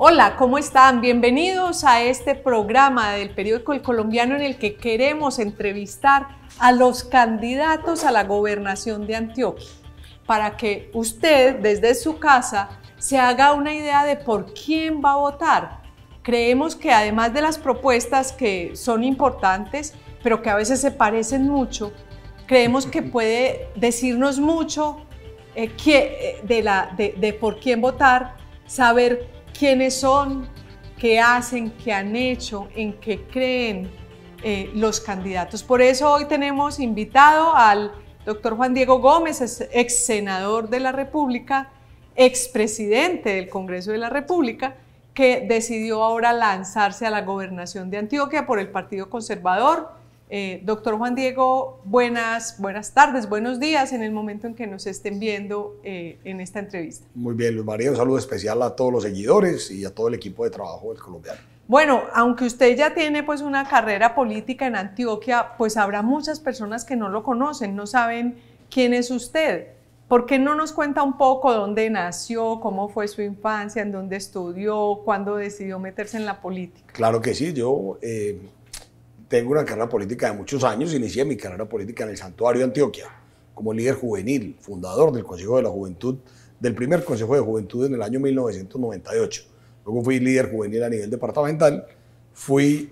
Hola, ¿cómo están? Bienvenidos a este programa del periódico El Colombiano en el que queremos entrevistar a los candidatos a la gobernación de Antioquia para que usted desde su casa se haga una idea de por quién va a votar. Creemos que además de las propuestas que son importantes, pero que a veces se parecen mucho, creemos que puede decirnos mucho de por quién votar, saber quiénes son, qué hacen, qué han hecho, en qué creen los candidatos. Por eso hoy tenemos invitado al doctor Juan Diego Gómez, ex senador de la República, expresidente del Congreso de la República, que decidió ahora lanzarse a la gobernación de Antioquia por el Partido Conservador. Doctor Juan Diego, buenas tardes, buenos días en el momento en que nos estén viendo en esta entrevista. Muy bien, Luz María, un saludo especial a todos los seguidores y a todo el equipo de trabajo del Colombiano. Bueno, aunque usted ya tiene pues una carrera política en Antioquia, pues habrá muchas personas que no lo conocen, no saben quién es usted. ¿Por qué no nos cuenta un poco dónde nació, cómo fue su infancia, en dónde estudió, cuándo decidió meterse en la política? Claro que sí, yo tengo una carrera política de muchos años. Inicié mi carrera política en el Santuario de Antioquia como líder juvenil, fundador del Consejo de la Juventud, del primer Consejo de Juventud en el año 1998. Luego fui líder juvenil a nivel departamental, fui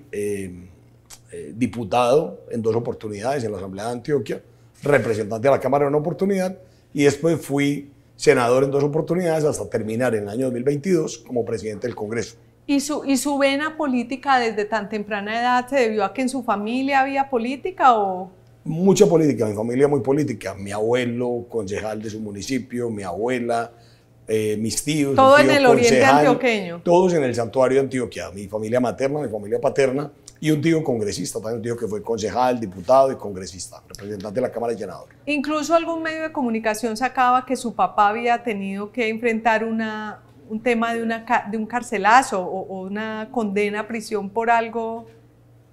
diputado en 2 oportunidades en la Asamblea de Antioquia, representante de la Cámara en una oportunidad y después fui senador en 2 oportunidades hasta terminar en el año 2022 como presidente del Congreso. ¿Y su vena política desde tan temprana edad se debió a que en su familia había política o...? Mucha política, mi familia muy política. Mi abuelo, concejal de su municipio, mi abuela, mis tíos. Todo en el oriente antioqueño. Todos en el Santuario de Antioquia. Mi familia materna, mi familia paterna y un tío congresista, también un tío que fue concejal, diputado y congresista, representante de la Cámara de Senadores. Incluso algún medio de comunicación sacaba que su papá había tenido que enfrentar un tema de un carcelazo o una condena a prisión por algo.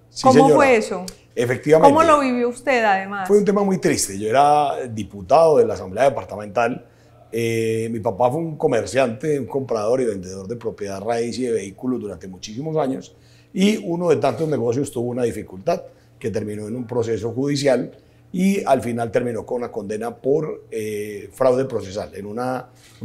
Sí, ¿Cómo señora. fue eso? Efectivamente. ¿Cómo lo vivió usted además? Fue un tema muy triste. Yo era diputado de la Asamblea Departamental. Mi papá fue un comerciante, un comprador y vendedor de propiedad raíz y de vehículos durante muchísimos años. Y uno de tantos negocios tuvo una dificultad que terminó en un proceso judicial y al final terminó con una condena por fraude procesal, en un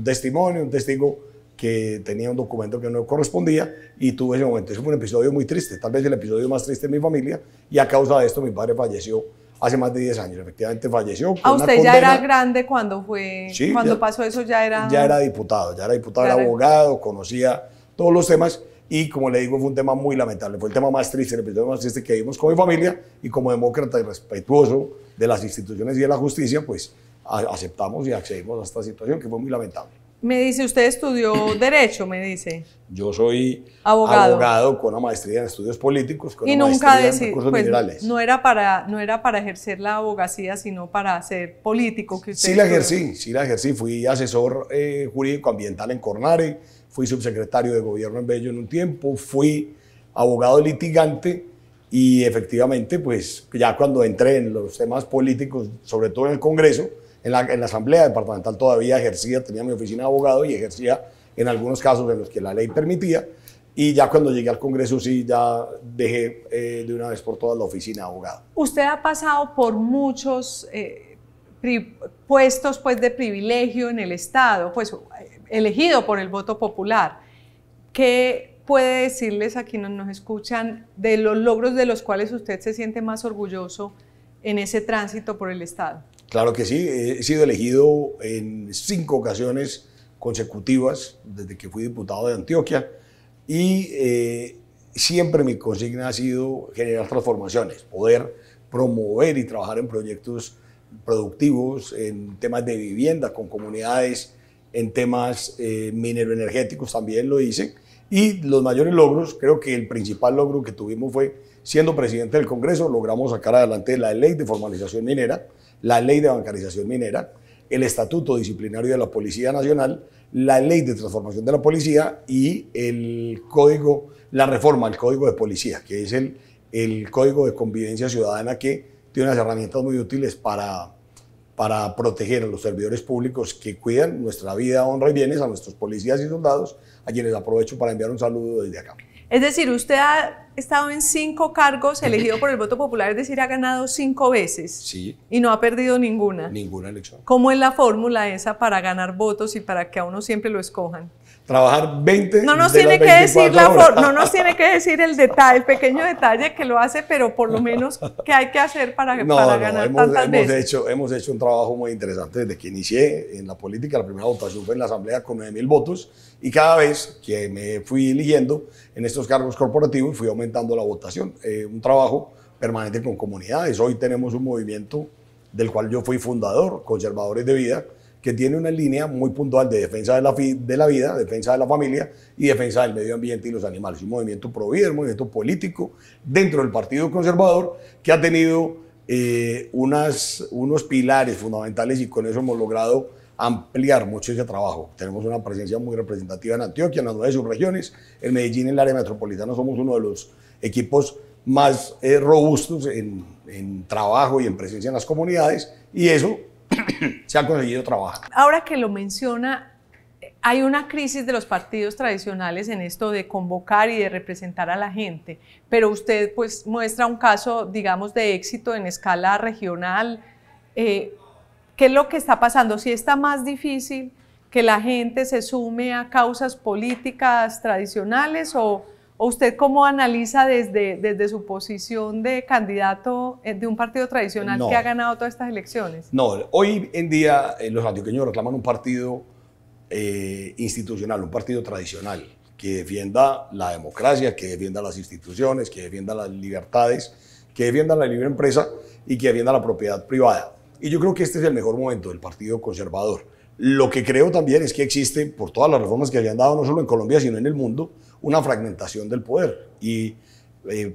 testimonio, un testigo que tenía un documento que no correspondía y tuve ese momento. Eso fue un episodio muy triste, tal vez el episodio más triste de mi familia, y a causa de esto mi padre falleció hace más de 10 años, efectivamente falleció. ¿A usted ya era grande cuando fue, sí, cuando pasó eso ya era? Ya era diputado, era abogado, conocía todos los temas y como le digo fue un tema muy lamentable, fue el tema más triste, el episodio más triste que vimos con mi familia y como demócrata y respetuoso de las instituciones y de la justicia, pues aceptamos y accedimos a esta situación que fue muy lamentable. Me dice, usted estudió Derecho, me dice. Yo soy abogado con una maestría en estudios políticos, con una maestría en recursos minerales. No era para ejercer la abogacía, sino para ser político. Que usted sí la ejercí. Fui asesor jurídico ambiental en Cornare, fui subsecretario de gobierno en Bello en un tiempo, fui abogado litigante y efectivamente, pues ya cuando entré en los temas políticos, sobre todo en el Congreso, en la Asamblea Departamental todavía ejercía, tenía mi oficina de abogado y ejercía en algunos casos en los que la ley permitía. Y ya cuando llegué al Congreso sí ya dejé de una vez por todas la oficina de abogado. Usted ha pasado por muchos puestos pues, de privilegio en el Estado, pues elegido por el voto popular. ¿Qué puede decirles a quienes nos escuchan de los logros de los cuales usted se siente más orgulloso en ese tránsito por el Estado? Claro que sí, he sido elegido en 5 ocasiones consecutivas desde que fui diputado de Antioquia y siempre mi consigna ha sido generar transformaciones, poder promover y trabajar en proyectos productivos, en temas de vivienda con comunidades, en temas mineroenergéticos también lo hice. Y los mayores logros, creo que el principal logro que tuvimos fue, siendo presidente del Congreso, logramos sacar adelante la ley de formalización minera, la ley de bancarización minera, el estatuto disciplinario de la Policía Nacional, la ley de transformación de la policía y el código, la reforma al código de policía, que es el código de convivencia ciudadana que tiene unas herramientas muy útiles para para proteger a los servidores públicos que cuidan nuestra vida, honra y bienes, a nuestros policías y soldados, a quienes aprovecho para enviar un saludo desde acá. Es decir, usted ha estado en 5 cargos elegido por el voto popular, es decir, ha ganado 5 veces. Sí. Y no ha perdido ninguna. Ninguna elección. ¿Cómo es la fórmula esa para ganar votos y para que a uno siempre lo escojan? Trabajar 20 no nos de tiene las que decir 24 horas. no nos tiene que decir el detalle, el pequeño detalle que lo hace, pero por lo menos qué hay que hacer para ganar tantas veces. Hemos hecho un trabajo muy interesante desde que inicié en la política. La primera votación fue en la Asamblea con 9.000 votos y cada vez que me fui eligiendo en estos cargos corporativos fui aumentando la votación. Un trabajo permanente con comunidades. Hoy tenemos un movimiento del cual yo fui fundador, Conservadores de Vida, que tiene una línea muy puntual de defensa de la vida, defensa de la familia y defensa del medio ambiente y los animales. Un movimiento pro vida, un movimiento político dentro del Partido Conservador que ha tenido unos pilares fundamentales y con eso hemos logrado ampliar mucho ese trabajo. Tenemos una presencia muy representativa en Antioquia, en las 9 subregiones. En Medellín, en el área metropolitana, somos uno de los equipos más robustos en trabajo y en presencia en las comunidades y eso se ha conseguido trabajar. Ahora que lo menciona, hay una crisis de los partidos tradicionales en esto de convocar y de representar a la gente, pero usted pues muestra un caso, digamos, de éxito en escala regional. ¿Qué es lo que está pasando? ¿Si está más difícil que la gente se sume a causas políticas tradicionales o usted cómo analiza desde su posición de candidato de un partido tradicional que ha ganado todas estas elecciones? No, hoy en día los antioqueños reclaman un partido institucional, un partido tradicional, que defienda la democracia, que defienda las instituciones, que defienda las libertades, que defienda la libre empresa y que defienda la propiedad privada. Y yo creo que este es el mejor momento del Partido Conservador. Lo que creo también es que existe, por todas las reformas que se han dado no solo en Colombia, sino en el mundo, una fragmentación del poder. Y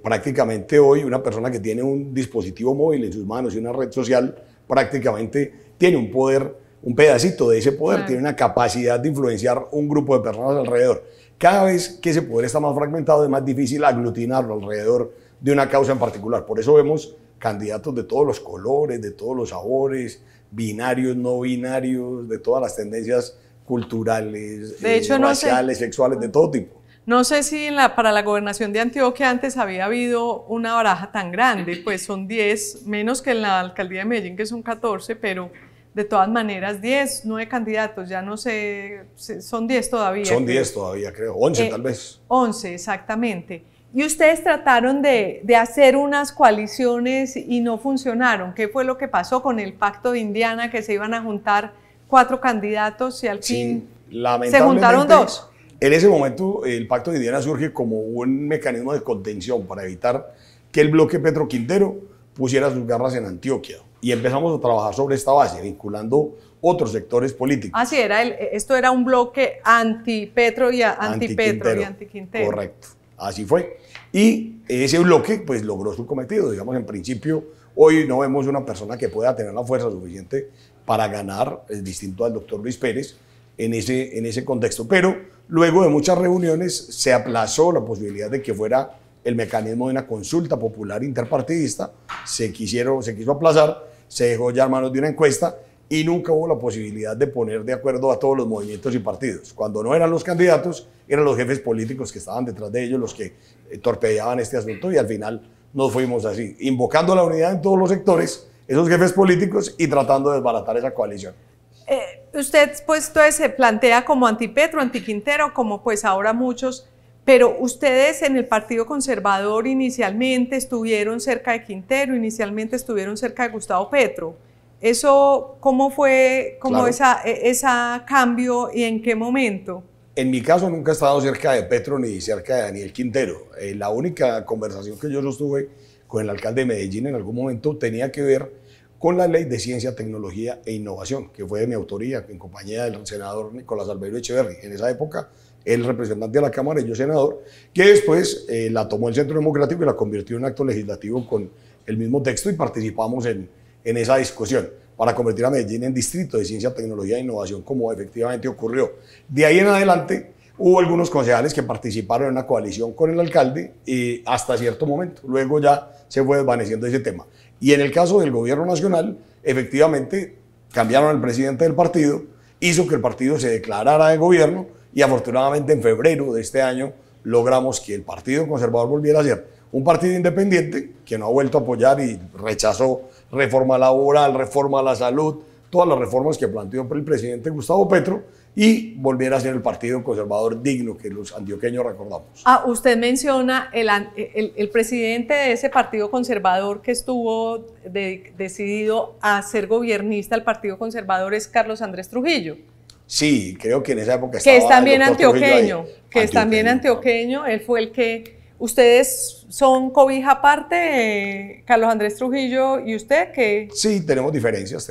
prácticamente hoy una persona que tiene un dispositivo móvil en sus manos y una red social, prácticamente tiene un poder, un pedacito de ese poder, tiene una capacidad de influenciar un grupo de personas alrededor. Cada vez que ese poder está más fragmentado es más difícil aglutinarlo alrededor de una causa en particular. Por eso vemos candidatos de todos los colores, de todos los sabores, binarios, no binarios, de todas las tendencias culturales, de hecho, raciales, sexuales, de todo tipo. No sé si para la gobernación de Antioquia antes había habido una baraja tan grande, pues son 10, menos que en la alcaldía de Medellín, que son 14, pero de todas maneras 10, 9 candidatos, ya no sé, son 10 todavía. Son 10 todavía, creo, 11 tal vez. 11, exactamente. Y ustedes trataron de hacer unas coaliciones y no funcionaron. ¿Qué fue lo que pasó con el Pacto de Indiana, que se iban a juntar 4 candidatos y al fin se juntaron 2? En ese momento el Pacto de Indiana surge como un mecanismo de contención para evitar que el bloque Petro Quintero pusiera sus garras en Antioquia. Y empezamos a trabajar sobre esta base, vinculando otros sectores políticos. Así era, esto era un bloque anti-Petro y anti-Quintero. Correcto, así fue. Y ese bloque pues logró su cometido. Digamos, en principio, hoy no vemos una persona que pueda tener la fuerza suficiente para ganar, es distinto al doctor Luis Pérez, en ese contexto. Pero luego de muchas reuniones se aplazó la posibilidad de que fuera el mecanismo de una consulta popular interpartidista, se quiso aplazar, se dejó ya en manos de una encuesta y nunca hubo la posibilidad de poner de acuerdo a todos los movimientos y partidos. Cuando no eran los candidatos, eran los jefes políticos que estaban detrás de ellos los que torpedeaban este asunto y al final nos fuimos así, invocando la unidad en todos los sectores, esos jefes políticos y tratando de desbaratar esa coalición. Usted pues entonces se plantea como anti-Petro, anti-Quintero, como pues ahora muchos, pero ustedes en el Partido Conservador inicialmente estuvieron cerca de Quintero, inicialmente estuvieron cerca de Gustavo Petro. ¿Eso cómo fue, cómo claro, esa cambio y en qué momento? En mi caso nunca he estado cerca de Petro ni cerca de Daniel Quintero. La única conversación que yo sostuve con el alcalde de Medellín en algún momento tenía que ver con la Ley de Ciencia, Tecnología e Innovación, que fue de mi autoría, en compañía del senador Nicolás Albeiro Echeverri. En esa época, él representante de la Cámara y yo senador, que después la tomó el Centro Democrático y la convirtió en un acto legislativo con el mismo texto y participamos en esa discusión para convertir a Medellín en distrito de Ciencia, Tecnología e Innovación, como efectivamente ocurrió. De ahí en adelante hubo algunos concejales que participaron en una coalición con el alcalde hasta cierto momento. Luego ya se fue desvaneciendo ese tema. Y en el caso del gobierno nacional, efectivamente, cambiaron el presidente del partido, hizo que el partido se declarara de gobierno y afortunadamente en febrero de este año logramos que el Partido Conservador volviera a ser un partido independiente que no ha vuelto a apoyar y rechazó reforma laboral, reforma a la salud, todas las reformas que planteó el presidente Gustavo Petro, y volviera a ser el Partido Conservador digno que los antioqueños recordamos. Usted menciona el presidente de ese Partido Conservador que estuvo decidido a ser gobernista del Partido Conservador es Carlos Andrés Trujillo. Sí, creo que en esa época estaba que es también antioqueño, que es también antioqueño, él fue el que... ¿Ustedes son cobija aparte, Carlos Andrés Trujillo y usted? Que... Sí, tenemos diferencias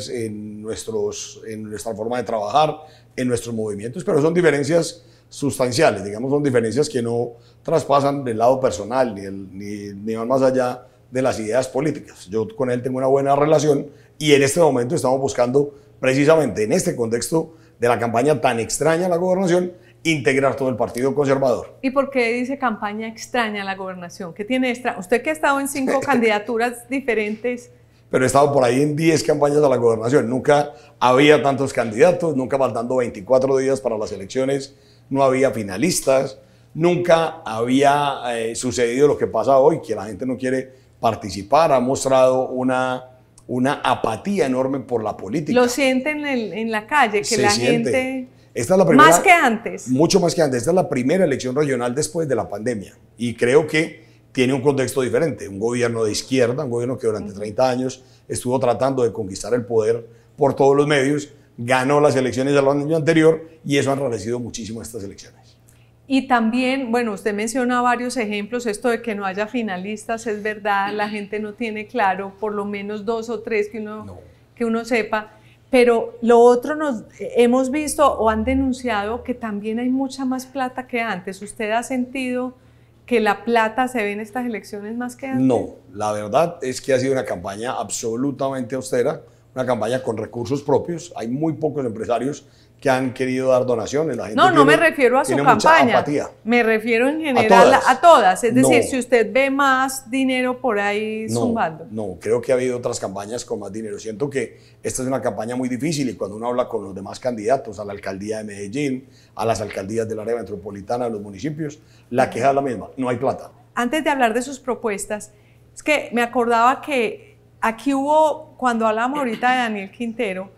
en nuestra forma de trabajar, en nuestros movimientos, pero son diferencias sustanciales, digamos, son diferencias que no traspasan del lado personal ni van más allá de las ideas políticas. Yo con él tengo una buena relación y en este momento estamos buscando, precisamente en este contexto de la campaña tan extraña a la gobernación, integrar todo el Partido Conservador. ¿Y por qué dice campaña extraña a la gobernación? ¿Qué tiene extra? Usted que ha estado en 5 candidaturas diferentes. Pero he estado por ahí en 10 campañas a la gobernación. Nunca había tantos candidatos, nunca faltando 24 días para las elecciones, no había finalistas, nunca había sucedido lo que pasa hoy, que la gente no quiere participar, ha mostrado una apatía enorme por la política. Lo sienten en la calle, que la gente... Esta es la primera, más que antes. Mucho más que antes. Esta es la primera elección regional después de la pandemia. Y creo que tiene un contexto diferente. Un gobierno de izquierda, un gobierno que durante 30 años estuvo tratando de conquistar el poder por todos los medios, ganó las elecciones del año anterior y eso ha enrarecido muchísimo estas elecciones. Y también, bueno, usted menciona varios ejemplos, esto de que no haya finalistas, es verdad, la gente no tiene claro, por lo menos 2 o 3 que uno sepa. Pero lo otro hemos visto o han denunciado que también hay mucha más plata que antes. ¿Usted ha sentido que la plata se ve en estas elecciones más que antes? No, la verdad es que ha sido una campaña absolutamente austera, una campaña con recursos propios. Hay muy pocos empresarios que han querido dar donaciones. La gente no me refiero a su campaña, me refiero en general a todas. Es decir, si usted ve más dinero por ahí zumbando. No, creo que ha habido otras campañas con más dinero. Siento que esta es una campaña muy difícil y cuando uno habla con los demás candidatos a la alcaldía de Medellín, a las alcaldías del área metropolitana, de los municipios, la queja es la misma, no hay plata. Antes de hablar de sus propuestas, es que me acordaba que aquí hubo, cuando hablamos ahorita de Daniel Quintero,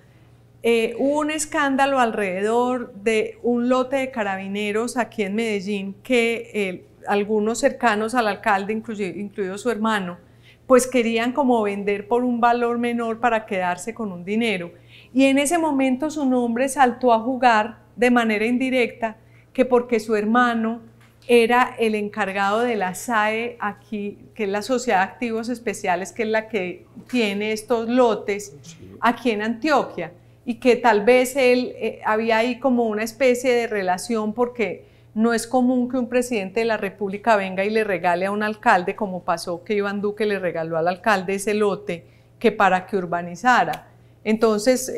hubo un escándalo alrededor de un lote de carabineros aquí en Medellín que algunos cercanos al alcalde, incluido su hermano, pues querían como vender por un valor menor para quedarse con un dinero. Y en ese momento su nombre saltó a jugar de manera indirecta, que porque su hermano era el encargado de la SAE aquí, que es la Sociedad de Activos Especiales, que es la que tiene estos lotes aquí en Antioquia. Y que tal vez él había ahí como una especie de relación porque no es común que un presidente de la República venga y le regale a un alcalde, como pasó que Iván Duque le regaló al alcalde ese lote que para que urbanizara. Entonces,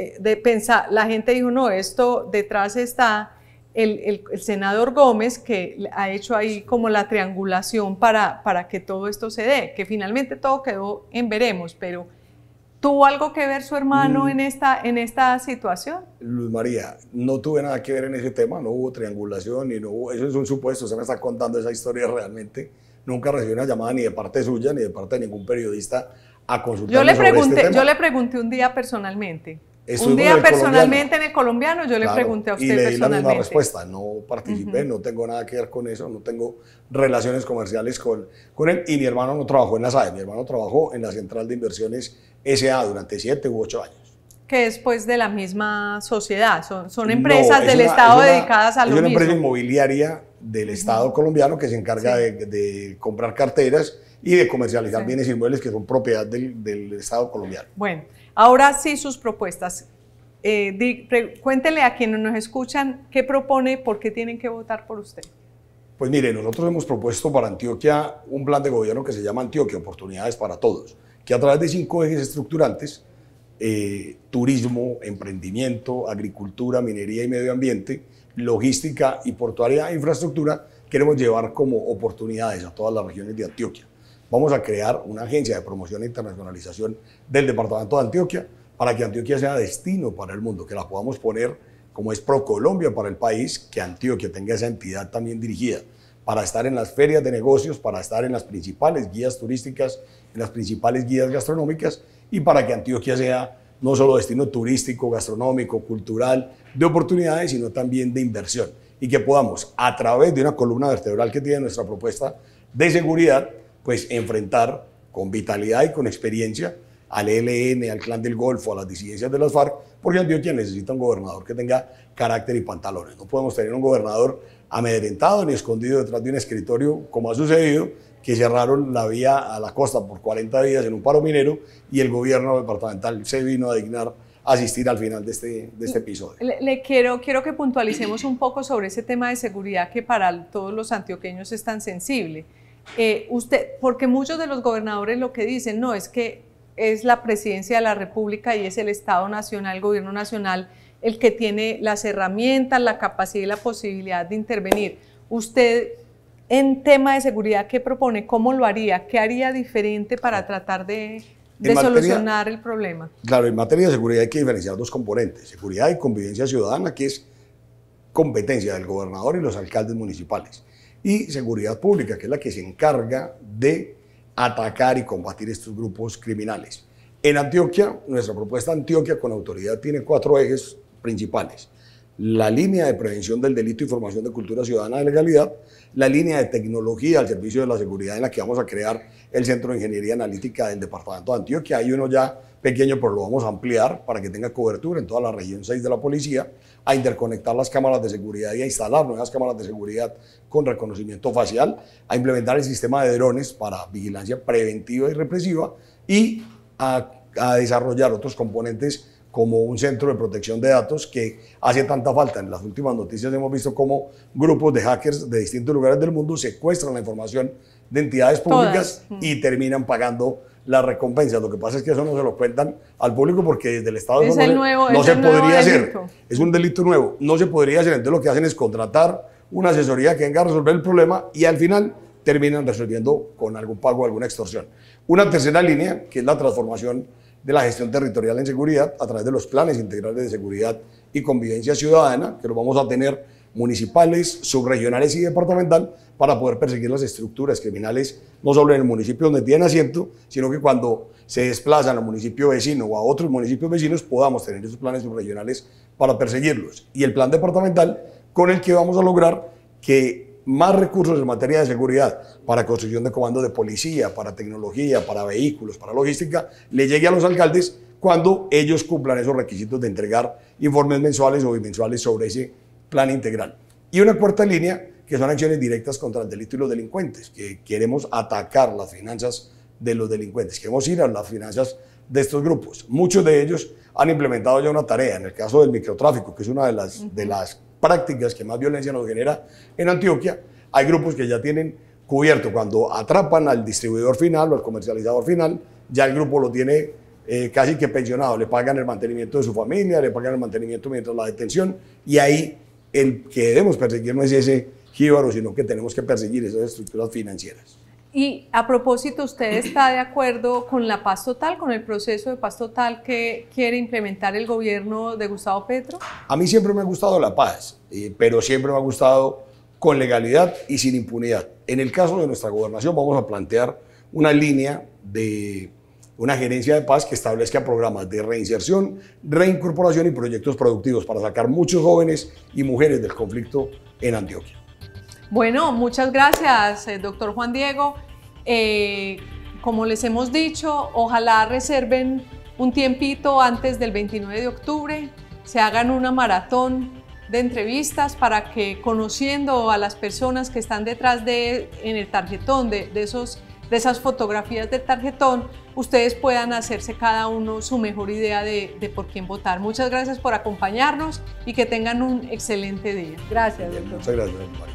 la gente dijo, no, esto detrás está el senador Gómez que ha hecho ahí como la triangulación para que todo esto se dé, que finalmente todo quedó en veremos, pero... ¿Tuvo algo que ver su hermano en esta situación? Luz María, no tuve nada que ver en ese tema, no hubo triangulación, ni no hubo, eso es un supuesto, se me está contando esa historia realmente. Nunca recibí una llamada ni de parte suya, ni de parte de ningún periodista a consultarme sobre este tema. Yo le pregunté un día personalmente. Un día personalmente en el Colombiano, yo le pregunté a usted personalmente. Y le di la misma respuesta, no participé, no tengo nada que ver con eso, no tengo relaciones comerciales con él, y mi hermano no trabajó en la SAE, mi hermano trabajó en la Central de Inversiones S.A. durante 7 u 8 años. Que es pues de la misma sociedad, son empresas del Estado dedicadas a lo mismo. Es una empresa inmobiliaria del Estado colombiano que se encarga de comprar carteras y de comercializar bienes inmuebles que son propiedad del Estado colombiano. Bueno, ahora sí sus propuestas. Cuéntele a quienes nos escuchan qué propone, por qué tienen que votar por usted. Pues mire, nosotros hemos propuesto para Antioquia un plan de gobierno que se llama Antioquia, Oportunidades para Todos, que a través de 5 ejes estructurantes, turismo, emprendimiento, agricultura, minería y medio ambiente, logística y portuaria e infraestructura, queremos llevar como oportunidades a todas las regiones de Antioquia. Vamos a crear una agencia de promoción e internacionalización del departamento de Antioquia. para que Antioquia sea destino para el mundo, que la podamos poner como es ProColombia para el país, que Antioquia tenga esa entidad también dirigida para estar en las ferias de negocios, para estar en las principales guías turísticas, en las principales guías gastronómicas y para que Antioquia sea no solo destino turístico, gastronómico, cultural, de oportunidades, sino también de inversión y que podamos, a través de una columna vertebral que tiene nuestra propuesta de seguridad, pues enfrentar con vitalidad y con experiencia al ELN, al Clan del Golfo, a las disidencias de las FARC, porque Antioquia necesita un gobernador que tenga carácter y pantalones. No podemos tener un gobernador amedrentado ni escondido detrás de un escritorio, como ha sucedido, que cerraron la vía a la costa por 40 días en un paro minero y el gobierno departamental se vino a dignar a asistir al final de este episodio. Quiero que puntualicemos un poco sobre ese tema de seguridad que para todos los antioqueños es tan sensible. Porque muchos de los gobernadores lo que dicen, no, es que es la presidencia de la República y es el Estado Nacional, el gobierno nacional, el que tiene las herramientas, la capacidad y la posibilidad de intervenir. Usted, en tema de seguridad, ¿qué propone? ¿Cómo lo haría? ¿Qué haría diferente para tratar de solucionar el problema? Claro, en materia de seguridad hay que diferenciar dos componentes: seguridad y convivencia ciudadana, que es competencia del gobernador y los alcaldes municipales, y seguridad pública, que es la que se encarga de atacar y combatir estos grupos criminales. En Antioquia, nuestra propuesta Antioquia con autoridad tiene 4 ejes principales: la línea de prevención del delito y formación de cultura ciudadana de legalidad, la línea de tecnología al servicio de la seguridad, en la que vamos a crear el Centro de Ingeniería Analítica del departamento de Antioquia. Hay uno ya pequeño, pero lo vamos a ampliar para que tenga cobertura en toda la región 6 de la policía, a interconectar las cámaras de seguridad y a instalar nuevas cámaras de seguridad con reconocimiento facial, a implementar el sistema de drones para vigilancia preventiva y represiva y a desarrollar otros componentes como un centro de protección de datos que hace tanta falta. En las últimas noticias hemos visto cómo grupos de hackers de distintos lugares del mundo secuestran la información de entidades públicas y terminan pagando las recompensas. Lo que pasa es que eso no se lo cuentan al público porque desde el Estado no se podría hacer. Es un delito nuevo, no se podría hacer. Entonces lo que hacen es contratar una asesoría que venga a resolver el problema y al final terminan resolviendo con algún pago, alguna extorsión. Una tercera línea, que es la transformación de la gestión territorial en seguridad a través de los planes integrales de seguridad y convivencia ciudadana, que los vamos a tener municipales, subregionales y departamental, para poder perseguir las estructuras criminales, no solo en el municipio donde tienen asiento, sino que cuando se desplazan al municipio vecino o a otros municipios vecinos, podamos tener esos planes subregionales para perseguirlos. Y el plan departamental, con el que vamos a lograr que más recursos en materia de seguridad para construcción de comandos de policía, para tecnología, para vehículos, para logística, le llegue a los alcaldes cuando ellos cumplan esos requisitos de entregar informes mensuales o bimensuales sobre ese plan integral. Y una cuarta línea, que son acciones directas contra el delito y los delincuentes, que queremos atacar las finanzas de los delincuentes, queremos ir a las finanzas de estos grupos. Muchos de ellos han implementado ya una tarea, en el caso del microtráfico, que es una de las prácticas que más violencia nos genera en Antioquia. Hay grupos que ya tienen cubierto, cuando atrapan al distribuidor final o al comercializador final, ya el grupo lo tiene casi que pensionado, le pagan el mantenimiento de su familia, le pagan el mantenimiento mientras la detención, y ahí el que debemos perseguir no es ese jíbaro, sino que tenemos que perseguir esas estructuras financieras. Y a propósito, ¿usted está de acuerdo con la paz total, con el proceso de paz total que quiere implementar el gobierno de Gustavo Petro? A mí siempre me ha gustado la paz, pero siempre me ha gustado con legalidad y sin impunidad. En el caso de nuestra gobernación vamos a plantear una línea de una gerencia de paz que establezca programas de reinserción, reincorporación y proyectos productivos para sacar muchos jóvenes y mujeres del conflicto en Antioquia. Bueno, muchas gracias, doctor Juan Diego. Como les hemos dicho, ojalá reserven un tiempito antes del 29 de octubre, se hagan una maratón de entrevistas para que, conociendo a las personas que están detrás en el tarjetón, de esas fotografías del tarjetón, ustedes puedan hacerse cada uno su mejor idea de por quién votar. Muchas gracias por acompañarnos y que tengan un excelente día. Gracias, doctor. Muchas gracias, María.